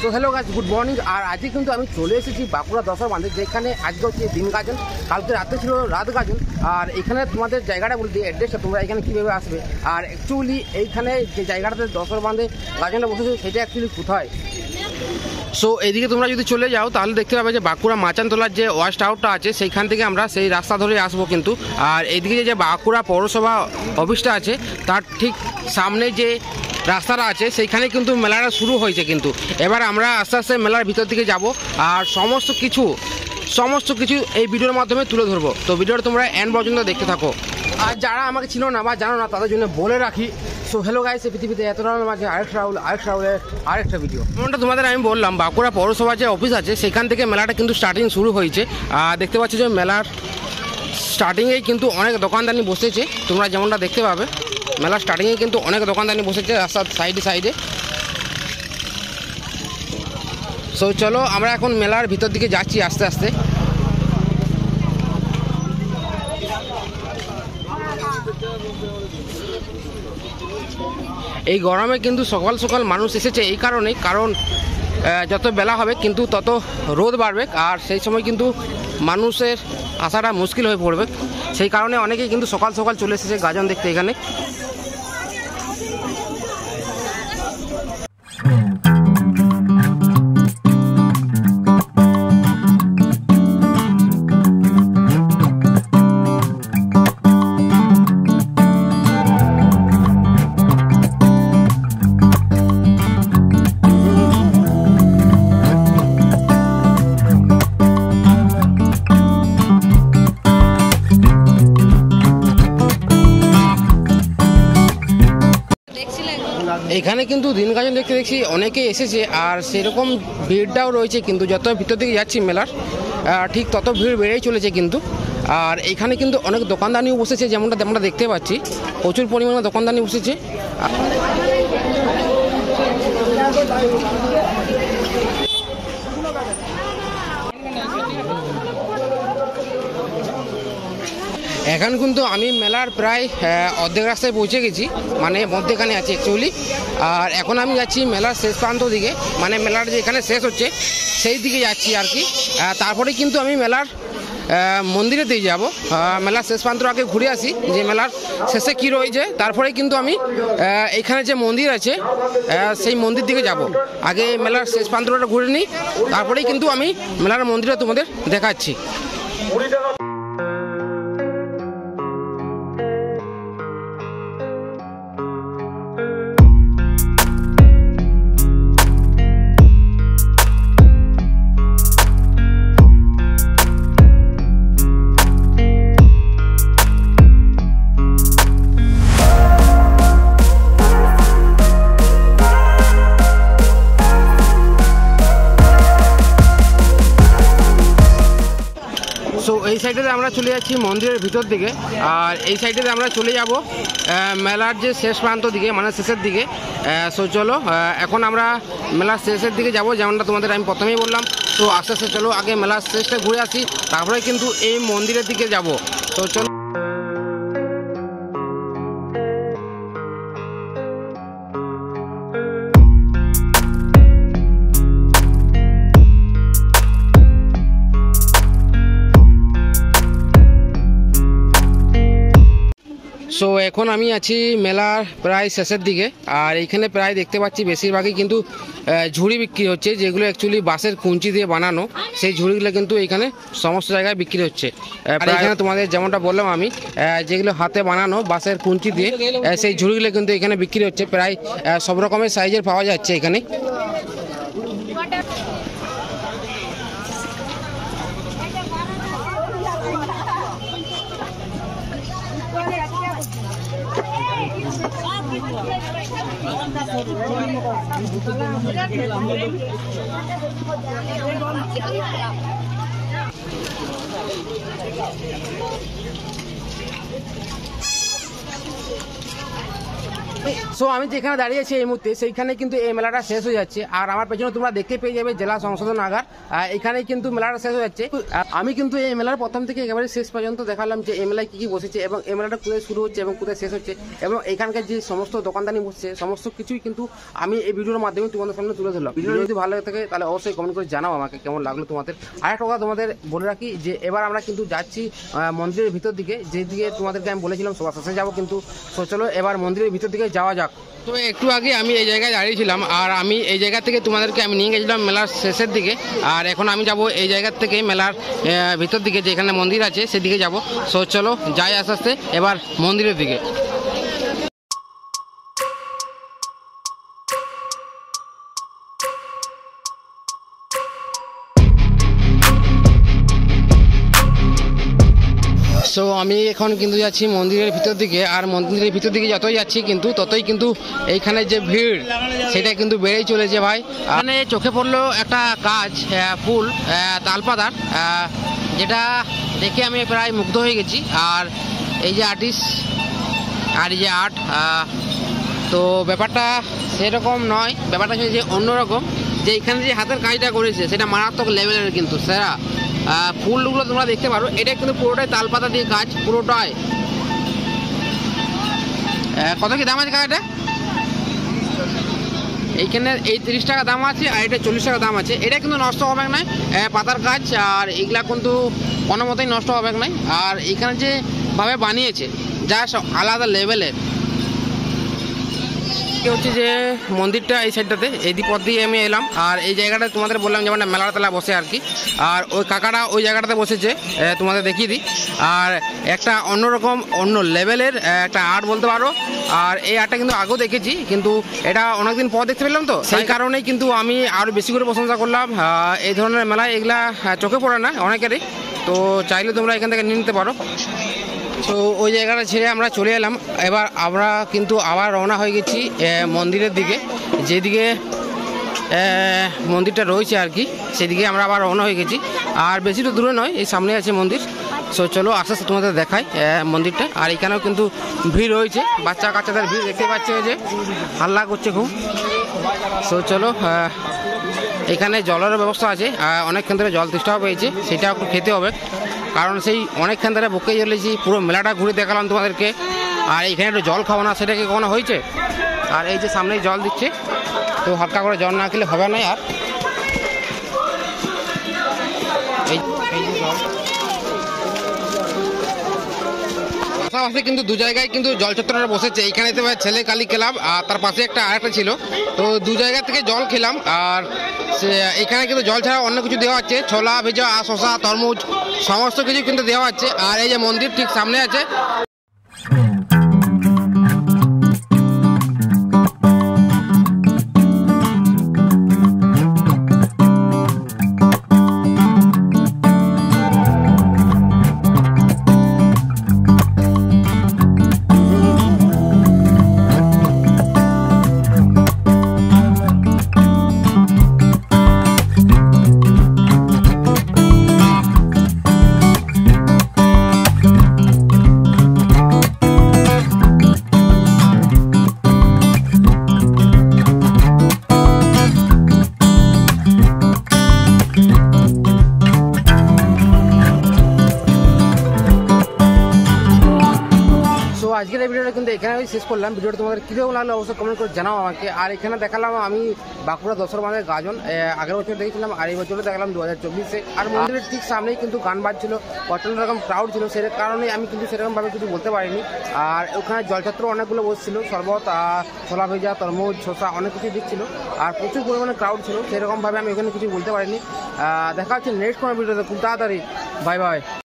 তো hello guys, good morning. আর আজকে কিন্তু আমি চলে এসেছি বাঁকুড়া দশার বাঁধে, যেখানে আজকে হচ্ছে দিন গাজন, কালকে রাতে ছিল রাত গাজন। আর এখানে তোমাদের জায়গাটা বলে দিই, অ্যাড্রেসটা, তোমরা এখানে কীভাবে আসবে। আর অ্যাকচুয়ালি এইখানে যে জায়গাটাতে দশার বাঁধে গাজনটা বসেছে সেটা অ্যাকচুয়ালি কোথায়। সো এইদিকে তোমরা যদি চলে যাও তাহলে দেখতে পাবে যে বাঁকুড়া মাচানতলার যে ওয়াচ টাওয়ারটা আছে সেইখান থেকে আমরা সেই রাস্তা ধরে আসবো কিন্তু। আর এইদিকে যে বাঁকুড়া পৌরসভা অফিসটা আছে তার ঠিক সামনে যে রাস্তাটা আছে সেইখানে কিন্তু মেলাটা শুরু হয়েছে কিন্তু। এবার আমরা আস্তে আস্তে মেলার ভিতর দিকে যাব আর সমস্ত কিছু এই ভিডিওর মাধ্যমে তুলে ধরবো। তো ভিডিওটা তোমরা এন্ড পর্যন্ত দেখতে থাকো। আর যারা আমাকে চিনো না বা জানো না তাদের জন্য বলে রাখি, সো হ্যালো গাইস, এই পৃথিবীতে এত রাউলের মাঝে আরেকটা ভিডিও। যেমনটা তোমাদের আমি বললাম, বাঁকুড়া পৌরসভা যে অফিস আছে সেখান থেকে মেলাটা কিন্তু স্টার্টিং শুরু হয়েছে। আর দেখতে পাচ্ছ যে মেলার স্টার্টিংয়েই কিন্তু অনেক দোকানদানি বসেছে, তোমরা যেমনটা দেখতে পাবে মেলার স্টার্টিংয়ে কিন্তু অনেক দোকানদানি বসেছে রাস্তার সাইডে। সো চলো আমরা এখন মেলার ভিতর দিকে যাচ্ছি আস্তে আস্তে। এই গরমে কিন্তু সকাল সকাল মানুষ এসেছে এই কারণেই, কারণ যত বেলা হবে কিন্তু তত রোদ বাড়বে আর সেই সময় কিন্তু মানুষের আসাটা মুশকিল হয়ে পড়বে। সেই কারণে অনেকেই কিন্তু সকাল সকাল চলে এসেছে গাজন দেখতে এখানে। এখানে কিন্তু দিন গাজন দেখতে দেখছি অনেকেই এসেছে আর সেরকম ভিড়টাও রয়েছে কিন্তু। যত ভিতর দিকে যাচ্ছি মেলার ঠিক তত ভিড় বেড়েই চলেছে কিন্তু। আর এখানে কিন্তু অনেক দোকানদানিও বসেছে, যেমনটা আমরা দেখতে পাচ্ছি প্রচুর পরিমাণে দোকানদানি বসেছে। এখন কিন্তু আমি মেলার প্রায় অর্ধেক রাস্তায় পৌঁছে গেছি, মানে মধ্যেখানে আছি অ্যাকচুয়ালি। আর এখন আমি যাচ্ছি মেলার শেষ প্রান্ত দিকে, মানে মেলার যে এখানে শেষ হচ্ছে সেই দিকে যাচ্ছি আর কি। তারপরে কিন্তু আমি মেলার মন্দিরে দিয়ে যাব। মেলার শেষ প্রান্ত আগে ঘুরে আসি যে মেলার শেষে কী রয়েছে, তারপরে কিন্তু আমি এখানে যে মন্দির আছে সেই মন্দির দিকে যাব। আগে মেলার শেষ প্রান্তটা ঘুরে নিই, তারপরেই কিন্তু আমি মেলার মন্দিরে তোমাদের দেখাচ্ছি। সো এই সাইডে আমরা চলে যাচ্ছি মন্দিরের ভিতর দিকে, আর এই সাইডে আমরা চলে যাব মেলার যে শেষ প্রান্ত দিকে, মানে শেষের দিকে। সো চলো এখন আমরা মেলার শেষের দিকে যাব, যেমনটা তোমাদের আমি প্রথমেই বললাম। তো আস্তে আস্তে চলো আগে মেলার শেষটা ঘুরে আসি, তারপরে কিন্তু এই মন্দিরের দিকে যাব। তো চলো। সো এখন আমি আছি মেলার প্রায় শেষের দিকে, আর এইখানে প্রায় দেখতে পাচ্ছি বেশিরভাগই কিন্তু ঝুড়ি বিক্রি হচ্ছে, যেগুলো অ্যাকচুয়ালি বাঁশের কুঞ্চি দিয়ে বানানো। সেই ঝুড়িগুলো কিন্তু এখানে সমস্ত জায়গায় বিক্রি হচ্ছে। আর এখানে তোমাদের যেমনটা বললাম আমি, যেগুলো হাতে বানানো বাঁশের কুঞ্চি দিয়ে সেই ঝুড়িগুলো কিন্তু এখানে বিক্রি হচ্ছে। প্রায় সব রকমের সাইজের পাওয়া যাচ্ছে এখানে। সো আমি যেখানে দাঁড়িয়ে আছি এই মুহূর্তে সেইখানে কিন্তু এই মেলাটা শেষ হয়ে যাচ্ছে। আর আমার পেছনে তোমরা দেখতে পেয়ে যাবে জেলা সংশোধনাগার, এখানে কিন্তু মেলাটা শেষ হয়ে যাচ্ছে। আমি কিন্তু এই মেলার প্রথম থেকে একেবারে শেষ পর্যন্ত দেখালাম যে এই মেলায় কি কি বসেছে এবং এই মেলাটা কোথায় শুরু হচ্ছে এবং কোথায় শেষ হচ্ছে এবং এখানকার যে সমস্ত দোকানদানি বসছে সমস্ত কিছুই কিন্তু আমি এই ভিডিওর মাধ্যমে তোমাদের সামনে তুলে ধরলাম। ভিডিও যদি ভালো লাগে থাকে তাহলে অবশ্যই কমেন্ট করে জানাও আমাকে কেমন লাগলো তোমাদের। আরেকটা কথা তোমাদের বলে রাখি যে এবার আমরা কিন্তু যাচ্ছি মন্দিরের ভিতর দিকে, যেদিকে তোমাদেরকে আমি বলেছিলাম সবার শেষে যাবো, কিন্তু চলো এবার মন্দিরের ভিতর দিকে যাওয়া যাক। তো একটু আগে আমি এই জায়গায় দাঁড়িয়েছিলাম আর আমি এই জায়গা থেকে তোমাদেরকে আমি নিয়ে গেছিলাম মেলার শেষের দিকে, আর এখন আমি যাব এই জায়গার থেকে মেলার ভিতর দিকে যেখানে মন্দির আছে সেদিকে যাব। সো চলো যাই আস্তে আস্তে এবার মন্দিরের দিকে। সো আমি এখন কিন্তু যাচ্ছি মন্দিরের ভিতর দিকে, আর মন্দিরের ভিতর দিকে যতই যাচ্ছি কিন্তু ততই কিন্তু এইখানে যে ভিড় সেটা কিন্তু বেড়েই চলেছে ভাই। এখানে চোখে পড়লো একটা কাজ, ফুল তালপাতার, যেটা দেখে আমি প্রায় মুগ্ধ হয়ে গেছি। আর এই যে আর্টিস্ট আর এই যে আর্ট, তো ব্যাপারটা সেরকম নয়, ব্যাপারটা হচ্ছে যে অন্যরকম, যে এখানে যে হাতের কাজটা করেছে সেটা মারাত্মক লেভেলের কিন্তু সেরা। ফুলগুলো তোমরা দেখতে পারো, এটা কিন্তু পুরোটাই তালপাতা দিয়ে কাজ, পুরোটাই। কত কি দাম আছে কাজটা? এইখানে এই 30 টাকা দাম আছে আর এটা 40 টাকা দাম আছে। এটা কিন্তু নষ্ট হবে না, পাতার কাজ, আর এগুলা কিন্তু কোনো মতেই নষ্ট হবে না। আর এখানে যে ভাবে বানিয়েছে যা আলাদা লেভেলের। হচ্ছে যে মন্দিরটা এই সাইডটাতে, এই পথ দিয়ে আমি এলাম, আর এই জায়গাটা তোমাদের বললাম যেমন মেলার তেলা বসে আর কি। আর ওই কাকাটা ওই জায়গাটাতে বসেছে, তোমাদের দেখিয়ে দিই। আর একটা অন্যরকম অন্য লেভেলের একটা আর্ট বলতে পারো। আর এই আর্টটা কিন্তু আগেও দেখেছি, কিন্তু এটা অনেকদিন পর দেখতে পেলাম, তো সেই কারণেই কিন্তু আমি আরও বেশি করে প্রশংসা করলাম। এই ধরনের মেলায় এগুলা চোখে পড়ে না অনেকেরই, তো চাইলে তোমরা এখান থেকে নিয়ে নিতে পারো। তো ওই জায়গাটা ছেড়ে আমরা চলে এলাম, এবার আমরা কিন্তু আবার রওনা হয়ে গেছি মন্দিরের দিকে, যেদিকে মন্দিরটা রয়েছে আর কি, সেদিকে আমরা আবার রওনা হয়ে গেছি। আর বেশি তো দূরে নয়, এই সামনে আছে মন্দির। সো চলো আস্তে আস্তে তোমাদের দেখাই মন্দিরটা। আর এখানেও কিন্তু ভিড় রয়েছে, বাচ্চা কাচ্চাদের ভিড় দেখতে পাচ্ছে, যে হাল্লা করছে খুব। সো চলো, এখানে জলের ব্যবস্থা আছে, অনেকক্ষণ ধরে জল তেষ্টাও পেয়েছে, সেটা একটু খেতে হবে, কারণ সেই অনেকক্ষণ ধরে বুকে চলেছি, পুরো মেলাটা ঘুরে দেখালাম তোমাদেরকে। আর এখানে একটু জল খাবো না, সেটা কি কখনো হয়েছে? আর এই যে সামনেই জল দিচ্ছে, তো হালকা করে জল না খেলে হবে না। আর এই যে জল পাশাপাশি কিন্তু দু জায়গায় কিন্তু জল চত্বরটা বসেছে। এইখানে তো ছেলে কালী ক্লাব, আর তার পাশে একটা আরেকটা ছিল, তো দু জায়গা থেকে জল খেলাম। আর এখানে কিন্তু জল ছাড়া অন্য কিছু দেওয়া হচ্ছে, ছোলা ভেজা, শসা, তরমুজ, সমস্ত কিছু কিন্তু দেওয়া হচ্ছে। আর এই যে মন্দির ঠিক সামনে আছে। আজকের এই ভিডিওটা কিন্তু এখানে শেষ করলাম। ভিডিওটা তোমাদের কীরকম লাগলো অবশ্যই কমেন্ট করে জানাও আমাকে। আর এখানে দেখালাম আমি বাঁকুড়া দশর বাঁধের গাজন, আগের বছর দেখেছিলাম আর এই বছরও দেখালাম 2024-এ। আর মন্দিরের ঠিক সামনেই কিন্তু গান বাজছিল, প্রচণ্ড রকম ক্রাউড ছিল, সে কারণে আমি কিন্তু সেরকমভাবে কিছু বলতে পারিনি। আর ওখানে জলছত্র অনেকগুলো বসছিল, শরবত, ছোলা ভেজা, তরমুজ, শসা, অনেক কিছু দিচ্ছিল, আর প্রচুর পরিমাণে ক্রাউড ছিল, সেরকমভাবে আমি ওখানে কিছু বলতে পারিনি। দেখা হচ্ছে নেক্সট কোনো ভিডিওতে খুব তাড়াতাড়ি। Bye bye.